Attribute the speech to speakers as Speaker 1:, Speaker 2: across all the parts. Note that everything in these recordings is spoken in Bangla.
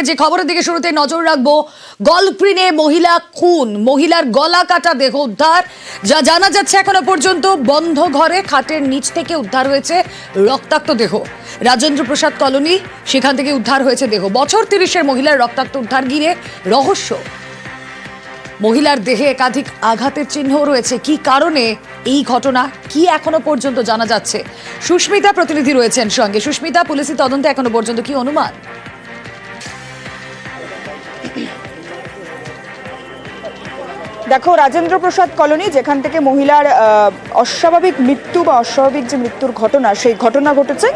Speaker 1: যে খবরের দিকে শুরুতে নজর রাখবো, গলফগ্রিনে মহিলা খুন, মহিলার গলা কাটা দেহ উদ্ধার। যা জানা যাচ্ছে এখনো পর্যন্ত বন্ধ ঘরে খাটের নিচ থেকে উদ্ধার হয়েছে রক্তাক্ত দেহ। রাজেন্দ্র প্রসাদ কলোনি, সেখান থেকে উদ্ধার হয়েছে দেহ। বছর 30-এর মহিলার রক্তাক্ত উদ্ধার ঘিরে রহস্য। মহিলার দেহে একাধিক আঘাতের চিহ্ন রয়েছে। কি কারণে এই ঘটনা, কি এখনো পর্যন্ত জানা যাচ্ছে? সুস্মিতা প্রতিনিধি রয়েছেন সঙ্গে। সুস্মিতা, পুলিশি তদন্তে এখনো পর্যন্ত কি অনুমান?
Speaker 2: দেখো, রাজেন্দ্র প্রসাদ কলোনি, যেখান থেকে মহিলার অস্বাভাবিক মৃত্যু বা অস্বাভাবিক যে মৃত্যুর ঘটনা, সেই ঘটনা ঘটেছে,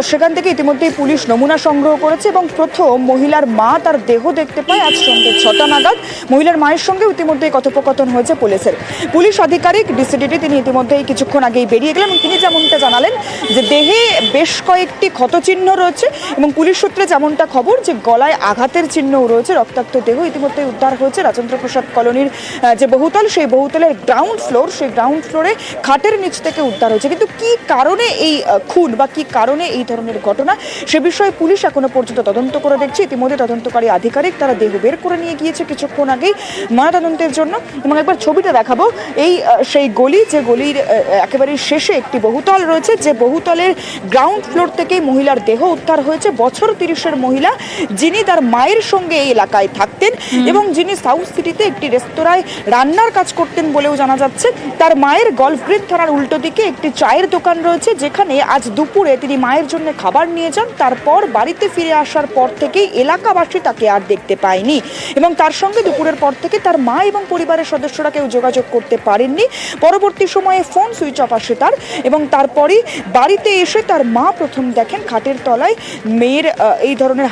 Speaker 2: সেখান থেকে ইতিমধ্যেই পুলিশ নমুনা সংগ্রহ করেছে এবং প্রথম মহিলার মা তার দেহ দেখতে পায় আজ সন্ধ্যে 6টা নাগাদ। মহিলার মায়ের সঙ্গে ইতিমধ্যেই কথোপকথন হয়েছে পুলিশের। পুলিশ আধিকারিক ডিসিডিটি তিনি ইতিমধ্যেই কিছুক্ষণ আগেই বেরিয়ে গেলেন এবং তিনি যেমনটা জানালেন যে দেহে বেশ কয়েকটি ক্ষতচিহ্ন রয়েছে এবং পুলিশ সূত্রে যেমনটা খবর যে গলায় আঘাতের চিহ্নও রয়েছে। রক্তাক্ত দেহ ইতিমধ্যেই উদ্ধার হয়েছে রাজেন্দ্র প্রসাদ কলোনির যে বহুতল, সেই বহুতলের গ্রাউন্ড ফ্লোর, সেই গ্রাউন্ড ফ্লোরে খাটের নিচ থেকে উদ্ধার হয়েছে। কিন্তু কি কারণে এই খুন বা কি কারণে এই ধরনের ঘটনা, সে বিষয়ে পুলিশ এখনো পর্যন্ত তদন্ত করে দেখছে। ইতিমধ্যে তদন্তকারী আধিকারিক তারা দেহ বের করে নিয়ে গিয়েছে কিছুক্ষণ আগেই ময়নাতদন্তের জন্য। এবং একবার ছবিটা দেখাবো, এই সেই গলি, যে গলির একেবারে শেষে একটি বহুতল রয়েছে, যে বহুতলের গ্রাউন্ড ফ্লোর থেকেই মহিলার দেহ উদ্ধার হয়েছে। বছর 30-এর মহিলা, যিনি তার মায়ের সঙ্গে এই এলাকায় থাকতেন এবং যিনি সাউথ সিটিতে একটি রেস্তোরাঁয় রান্নার কাজ করতেন বলেও জানা যাচ্ছে। তার মায়ের গলফগ্রিন থানার উল্টো দিকে একটি চায়ের দোকান রয়েছে, যেখানে আজ দুপুরে তিনি মায়ের জন্য খাবার নিয়ে যান। তারপর বাড়িতে ফিরে আসার পর থেকেই এলাকাবাসী তাকে আর দেখতে পায়নি এবং তার সঙ্গে দুপুরের পর থেকে তার মা এবং পরিবারের সদস্যরা কেউ যোগাযোগ করতে পারেননি। পরবর্তী সময়ে ফোন সুইচ অফ আসে তার এবং তারপরই বাড়িতে এসে তার মা প্রথম দেখেন খাটের তলায় মেয়ের এই ধরনের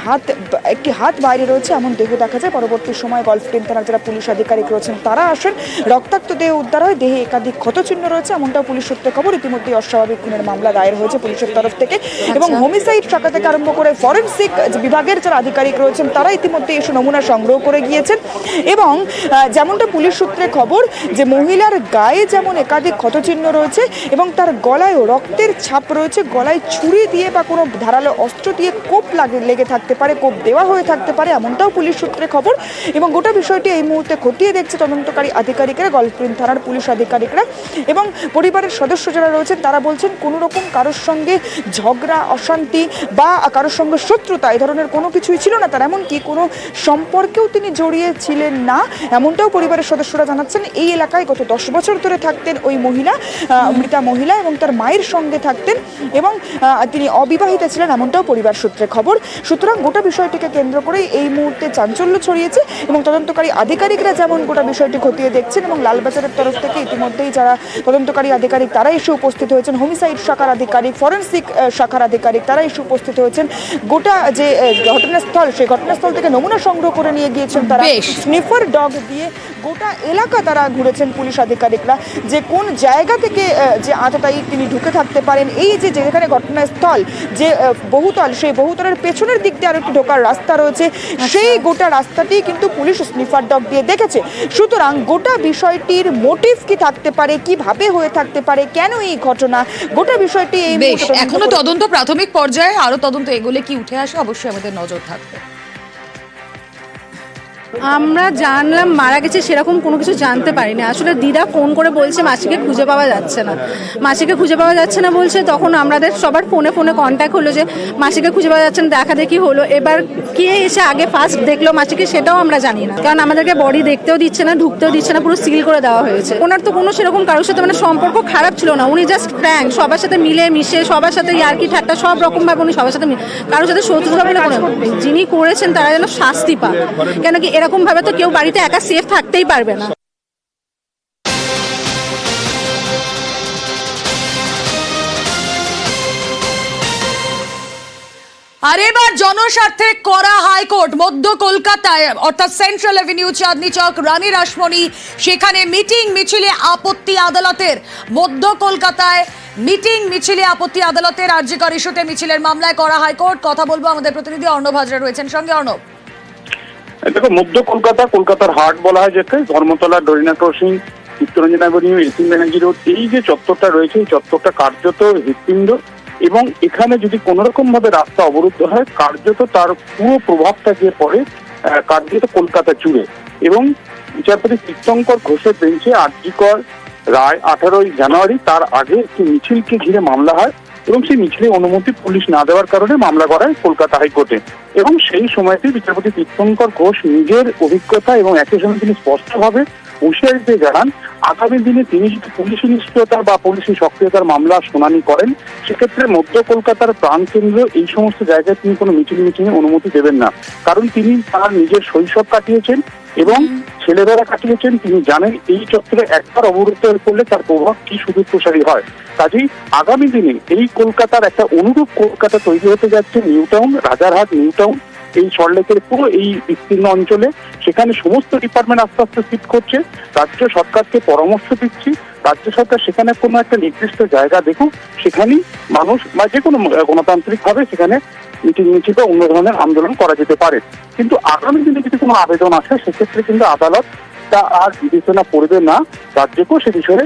Speaker 2: একটি হাত বাইরে রয়েছে, এমন দেহ দেখা যায়। পরবর্তী সময় গলফগ্রিন থানার যারা পুলিশ আধিকারিক রয়েছেন তারা আসেন, রক্তাক্ত দেহ উদ্ধার হয়, দেহে একাধিক ক্ষতচিহ্ন রয়েছে, এমনটাও পুলিশ সূত্রে খবর। ইতিমধ্যে অস্বাভাবিক খুনের মামলা দায়ের হয়েছে পুলিশের তরফ থেকে এবং হোমিসাইড শাখা থেকে আরম্ভ করে ফরেনসিক বিভাগের যারা আধিকারিক রয়েছেন তারা ইতিমধ্যে এসে নমুনা সংগ্রহ করে গিয়েছেন। এবং যেমনটা পুলিশ সূত্রে খবর যে মহিলার গায়ে যেমন একাধিক ক্ষতচিহ্ন রয়েছে এবং তার গলায়ও রক্তের ছাপ রয়েছে। গলায় ছুরি দিয়ে বা কোনো ধারালো অস্ত্র দিয়ে কোপ লেগে থাকতে পারে, কোপ দেওয়া হয়ে থাকতে পারে, এমনটাও পুলিশ সূত্রে খবর। এবং গোটা বিষয়টি এই মুহূর্তে খতিয়ে দেখছে তদন্তকারী আধিকারিকরা, গলফগ্রিন থানার পুলিশ আধিকারিকরা এবং পরিবারের সদস্য যারা রয়েছেন তারা বলছেন কোনো রকম কারোর সঙ্গে ঝগড়া, অশান্তি বা কারোর সঙ্গে শত্রুতা এই ধরনের কোনো কিছুই ছিল না তার, এমনকি কোনো সম্পর্কেও তিনি জড়িয়ে ছিলেন না, এমনটাও পরিবারের সদস্যরা জানাচ্ছেন। এই এলাকায় গত 10 বছর ধরে থাকতেন ওই মহিলা, মৃতা মহিলা, এবং তার মায়ের সঙ্গে থাকতেন এবং তিনি অবিবাহিতা ছিলেন, এমনটাও পরিবার সূত্রে খবর। সুতরাং গোটা বিষয়টিকে কেন্দ্র করে এই মুহূর্তে চাঞ্চল্য ছড়িয়েছে এবং তদন্তকারী আধিকারিকরা যেমন গোটা বিষয়টি খতিয়ে দেখছেন এবং লালবাজারের তরফ থেকে ইতিমধ্যেই যারা তদন্তকারী আধিকারিক তারা এসে উপস্থিত হয়েছেন, হোমিসাইড শাখার আধিকারিক, ফরেনসিক শাখার আধিকারিক তারা এসে উপস্থিত হয়েছেন। গোটা যে ঘটনাস্থল, সেই ঘটনাস্থল থেকে নমুনা সংগ্রহ করে নিয়ে গিয়েছেন তারা। স্নিফার ডগ দিয়ে গোটা এলাকা তারা ঘুরেছেন পুলিশ আধিকারিকরা, যে কোন জায়গা থেকে যে আততায়ী তিনি ঢুকে থাকতে পারেন। এই যে যেখানে ঘটনাস্থল, যে বহুতল, সেই বহুতলের পেছনের দিক দিয়ে আরেকটি ঢোকার রাস্তা রয়েছে, সেই গোটা রাস্তাটি কিন্তু পুলিশ স্নিফার ডগ দিয়ে দেখেছে। সুতরাং গোটা বিষয়টির মোটিভ কি থাকতে পারে, কিভাবে হয়ে থাকতে পারে, কেন এই ঘটনা, গোটা বিষয়টি এই
Speaker 1: এখনো তদন্ত প্রাথমিক পর্যায়ে, আরো তদন্ত এগুলো কি উঠে আসে অবশ্যই আমাদের নজর থাকবে।
Speaker 3: আমরা জানলাম মারা গেছে, সেরকম কোনো কিছু জানতে পারিনি। আসলে দিদা ফোন করে বলছে মাসিকে খুঁজে পাওয়া যাচ্ছে না, মাসিকে খুঁজে পাওয়া যাচ্ছে না বলছে। তখন আমাদের সবার ফোনে কন্ট্যাক্ট হলো যে মাসিকে খুঁজে পাওয়া যাচ্ছে না, দেখা দেখি হলো। এবার কে এসে আগে ফার্স্ট দেখলো মাসিকে সেটাও আমরা জানি না, কারণ আমাদেরকে বডি দেখতেও দিচ্ছে না, ঢুকতেও দিচ্ছে না, পুরো সিল করে দেওয়া হয়েছে। ওনার তো কোনো সেরকম কারোর সাথে সম্পর্ক খারাপ ছিল না, উনি জাস্ট ফ্র্যাঙ্ক, সবার সাথে মিলে মিশে, সবার সাথে ইয়ার্কি ঠাট্টা সব রকম ভাবে উনি সবার সাথে, কারোর সাথে শত্রুতা বলে যিনি করেছেন তারা যেন শাস্তি পান। কেন কি এরকম ভাবে তো কেউ বাড়িতে একা সেফ থাকতেই পারবে না।
Speaker 1: আর এবার জনস্বার্থে করা হাইকোর্ট মধ্য কলকাতায়, অর্থাৎ সেন্ট্রাল এভিনিউ, চাঁদনি চক, রানী রাসমণি, সেখানে মিটিং মিছিলে আপত্তি আদালতের। মধ্য কলকাতায় মিটিং মিছিলে আপত্তি আদালতের। আরজি কর ইস্যুতে মিছিলের মামলায় করা হাইকোর্ট। কথা বলবো, আমাদের প্রতিনিধি অর্ণব হাজরা রয়েছেন সঙ্গে। অর্ণব,
Speaker 4: দেখো, মধ্য কলকাতার হাট বলা হয় যেতে, Dharmatala, Dorina Crossing, Chittaranjan Avenue, S N Banerjee Road, এই যে চত্বরটা রয়েছে এই চত্বরটা কার্যত হৃৎপিণ্ড এবং এখানে যদি কোনো রকম ভাবে রাস্তা অবরুদ্ধ হয় কার্যত তার পুরো প্রভাবটা গিয়ে পড়ে কার্যত কলকাতা জুড়ে। এবং বিচারপতি তীর্থঙ্কর ঘোষের বেঞ্চে আরজিকর রায় 18ই জানুয়ারি তার আগে একটি মিছিলকে ঘিরে মামলা হয় এবং সেই মিছিলে অনুমতি পুলিশ না দেওয়ার কারণে মামলা করায় কলকাতা হাইকোর্টে। এবং সেই সময়তে বিচারপতি তীর্থঙ্কর ঘোষ নিজের অভিজ্ঞতা এবং একই সঙ্গে তিনি স্পষ্টভাবে হুঁশিয়ারি দিয়ে জানান আগামী দিনে তিনি যদি পুলিশি নিষ্ক্রিয়তা বা পুলিশি সক্রিয়তার মামলা শুনানি করেন সেক্ষেত্রে মধ্য কলকাতার প্রাণকেন্দ্র এই সমস্ত জায়গায় তিনি কোনো মিছিলে অনুমতি দেবেন না। কারণ তিনি তার নিজের শৈশব কাটিয়েছেন এবং ছেলেবেলা কাটিয়েছেন, তিনি জানেন এই চত্বরে একবার অবরুদ্ধ হয়ে পড়লে তার প্রভাব কি সুদূর প্রসারী হয়। কাজেই আগামী দিনে এই কলকাতার একটা অনুরূপ কলকাতা তৈরি হতে যাচ্ছে new town, Rajarhat, new town, এই সল্টলেকের পুরো এই বিস্তীর্ণ অঞ্চলে। সেখানে সমস্ত ডিপার্টমেন্ট আস্তে আস্তে শিফট করছে। রাজ্য সরকারকে পরামর্শ দিচ্ছি, রাজ্য সরকার সেখানে কোনো একটা নির্দিষ্ট জায়গা দেখুক, সেখানেই মানুষ বা যে কোনো গণতান্ত্রিক ভাবে সেখানে মিছিল বা অন্য ধরনের আন্দোলন করা যেতে পারে। কিন্তু আগামী দিনে যদি কোনো আবেদন আসে সেক্ষেত্রে কিন্তু আদালত তা আর বিবেচনা করবে না, রাজ্যকেও সে বিষয়ে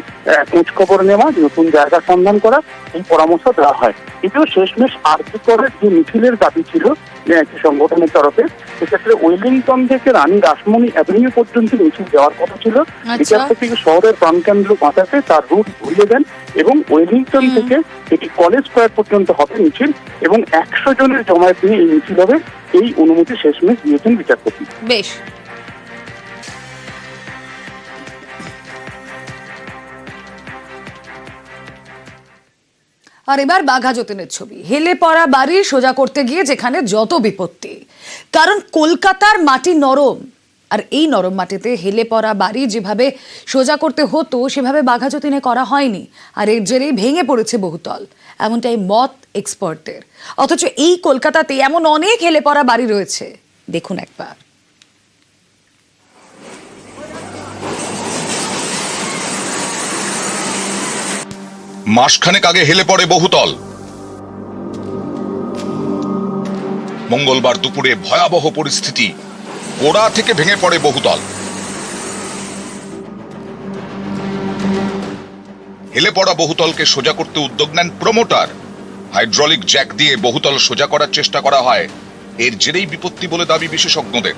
Speaker 4: খোঁজ খবর নেওয়া, নতুন জায়গা সন্ধান করা এই পরামর্শ দেওয়া হয়। এটিও শেষমেশ আরজিকরের যে মিছিলের দাবি ছিল একটি সংগঠনের তরফে, সেক্ষেত্রে ওয়েলিংটন থেকে রানী রাসমণি অ্যাভিনিউ পর্যন্ত মিছিল দেওয়ার কথা ছিল। বিচারপতি শহরের প্রাণকেন্দ্র বাঁচাতে তার রুট ঘুরিয়ে দেন এবং ওয়েলিংটন থেকে এটি কলেজ স্কোয়ার পর্যন্ত হবে মিছিল এবং 100 জনের জমায়েত নিয়ে এই মিছিল হবে, এই অনুমতি শেষমেশ দিয়েছেন বিচারপতি।
Speaker 1: বেশ, আর এবার বাঘা যতীনের ছবি। হেলে পড়া বাড়ি সোজা করতে গিয়ে যেখানে যত বিপত্তি, কারণ কলকাতার মাটি নরম, আর এই নরম মাটিতে হেলে পড়া বাড়ি যেভাবে সোজা করতে হতো সেভাবে বাঘা যতীনে করা হয়নি, আর এর জেরেই ভেঙে পড়েছে বহুতল, এমনটাই মত এক্সপার্টদের। অথচ এই কলকাতাতে এমন অনেক হেলে পড়া বাড়ি রয়েছে, দেখুন একবার।
Speaker 5: মাসখানেক আগে হেলে পড়ে বহুতল। মঙ্গলবার দুপুরে ভয়াবহ পরিস্থিতি, গোড়া থেকে ভেঙে পড়ে বহুতল। হেলে পড়া বহুতলকে সোজা করতে উদ্যোগ নেন প্রমোটার। হাইড্রোলিক জ্যাক দিয়ে বহুতল সোজা করার চেষ্টা করা হয়, এর জেরেই বিপত্তি বলে দাবি বিশেষজ্ঞদের।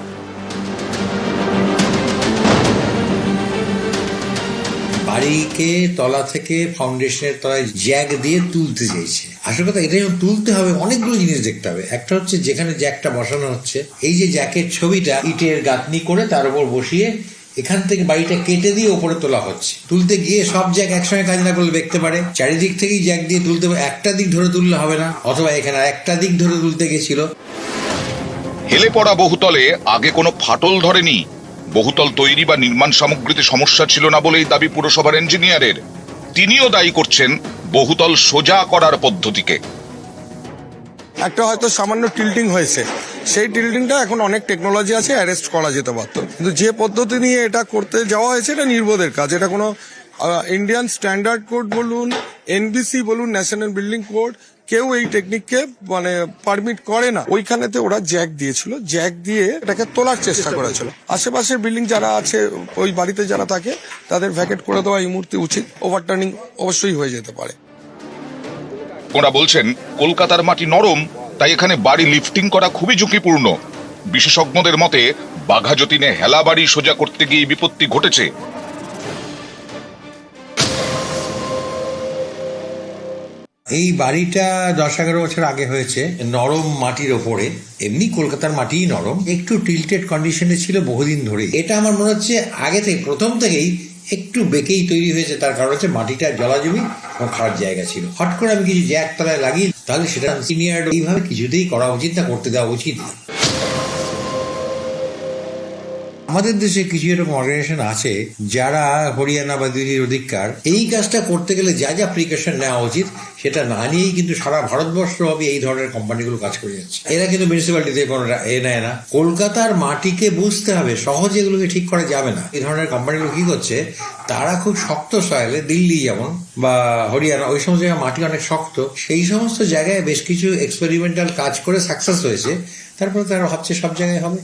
Speaker 6: বাড়িকে তলা থেকে ফাউন্ডেশনের তলায় জ্যাক দিয়ে তুলতে চেয়েছে। আসল কথা এটা যখন তুলতে হবে অনেকগুলো জিনিস দেখতে হবে। একটা হচ্ছে যেখানে জ্যাকটা বসানো হচ্ছে, এই যে জ্যাকের ছবিটা ইটের গাঁথনি করে তার উপর বসিয়ে এখান থেকে বাড়িটা কেটে দিয়ে ওপরে তোলা হচ্ছে। তুলতে গিয়ে সব জ্যাক একসঙ্গে কাজ না করলে দেখতে পারে, চারিদিক থেকেই জ্যাক দিয়ে তুলতে হবে, একটা দিক ধরে তুললে হবে না, অথবা এখানে একটা দিক ধরে তুলতে গেছিল।
Speaker 5: হেলে পড়া বহুতলে আগে কোনো ফাটল ধরেনি, বহুতল তৈরি বা নির্মাণ সামগ্রীতে সমস্যা ছিল না বলেই দাবি পুরসভার ইঞ্জিনিয়ারের। তিনিও দায়ী করছেন বহুতল সোজা করার পদ্ধতিকে।
Speaker 7: একটা হয়তো সামান্য টিল্টিং হয়েছে, সেই টিল্টিংটা এখন অনেক টেকনোলজি আছে, অ্যারেস্ট করা যেতে পারতো, কিন্তু যে পদ্ধতি নিয়ে এটা করতে যাওয়া হয়েছে এটা নির্বোধের কাজ। এটা কোনো ইন্ডিয়ান স্ট্যান্ডার্ড কোড বলুন, এনবিসি বলুন, ন্যাশনাল বিল্ডিং কোড, কেউ এই টেকনিককে মানে পারমিট করে না। ওইখানেতে ওরা জ্যাক দিয়েছিল, জ্যাক দিয়ে এটাকে তোলার চেষ্টা করেছিল। আশেপাশের বিল্ডিং যারা আছে, ওই বাড়িতে যারা থাকে তাদের ভ্যাকেট করে দেওয়া এই মুহূর্তে উচিত। ওভারটার্নিং অবশ্যই হয়ে যেতে পারে।
Speaker 5: ওরা বলছেন কলকাতার মাটি নরম, তাই এখানে বাড়ি লিফটিং করা খুবই ঝুঁকিপূর্ণ। বিশেষজ্ঞদের মতে বাঘা যতীনে হেলা বাড়ি সোজা করতে গিয়ে বিপত্তি ঘটেছে।
Speaker 6: এই বাড়িটা 10-11 বছর আগে হয়েছে, নরম মাটির ওপরে। এমনি কলকাতার মাটিই নরম, একটু টিল্টেড কন্ডিশনে ছিল বহুদিন ধরে। এটা আমার মনে হচ্ছে আগে থেকে প্রথম থেকেই একটু বেঁকেই তৈরি হয়েছে, তার কারণ হচ্ছে মাটিটা জলাজমি এবং খারাপ জায়গা ছিল। হট করে আমি কিছু জ্যাক তলায় লাগিয়ে তাহলে সেটা সিনিয়র এইভাবে কিছুতেই করা উচিত না, করতে দেওয়া উচিত না। আমাদের দেশে কিছু এরকম অর্গানাইজেশন আছে যারা হরিয়ানা বা দিল্লির অধিকার, এই কাজটা করতে গেলে যা যা প্রিকশন নেওয়া উচিত সেটা না নিয়েই কিন্তু সারা ভারতবর্ষ হবে এই ধরনের কোম্পানিগুলো কাজ করে যাচ্ছে। এরা কিন্তু মিউনিসিপ্যালিটিতে কোনো নেয় না। কলকাতার মাটিকে বুঝতে হবে, সহজে এগুলোকে ঠিক করা যাবে না। এই ধরনের কোম্পানিগুলো কি করছে, তারা খুব শক্ত সয়েলে, দিল্লি যেমন বা হরিয়ানা, ওই সমস্ত জায়গায় মাটি অনেক শক্ত, সেই সমস্ত জায়গায় বেশ কিছু এক্সপেরিমেন্টাল কাজ করে সাকসেস হয়েছে, তারপরে তারা ভাবছে সব জায়গায় হবে।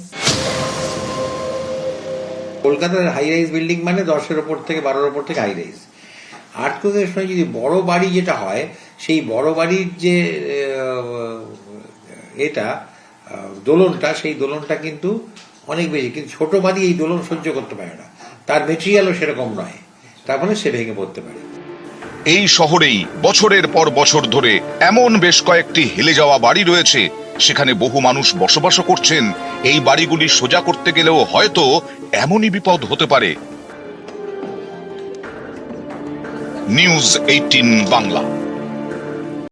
Speaker 6: কলকাতার হাই রাইজ বিল্ডিং মানে 10-এর ওপর থেকে 12-এর ওপর থেকে হাই রাইজ। আর্থকোয়েকের সময় যদি বড় বাড়ি যেটা হয় সেই বড় বাড়ির যে দোলনটা, সেই দোলনটা কিন্তু অনেক বেশি, কিন্তু ছোট বাড়ি এই দোলন সহ্য করতে পারে না, তার মেটেরিয়ালও সেরকম নয়, তার ফলে সে ভেঙে পড়তে পারে।
Speaker 5: এই শহরেই বছরের পর বছর ধরে এমন বেশ কয়েকটি হেলে যাওয়া বাড়ি রয়েছে, সেখানে বহু মানুষ বসবাসও করছেন। এই বাড়িগুলি সোজা করতে গেলেও হয়তো এমনই বিপদ হতে পারে। নিউজ 18 বাংলা।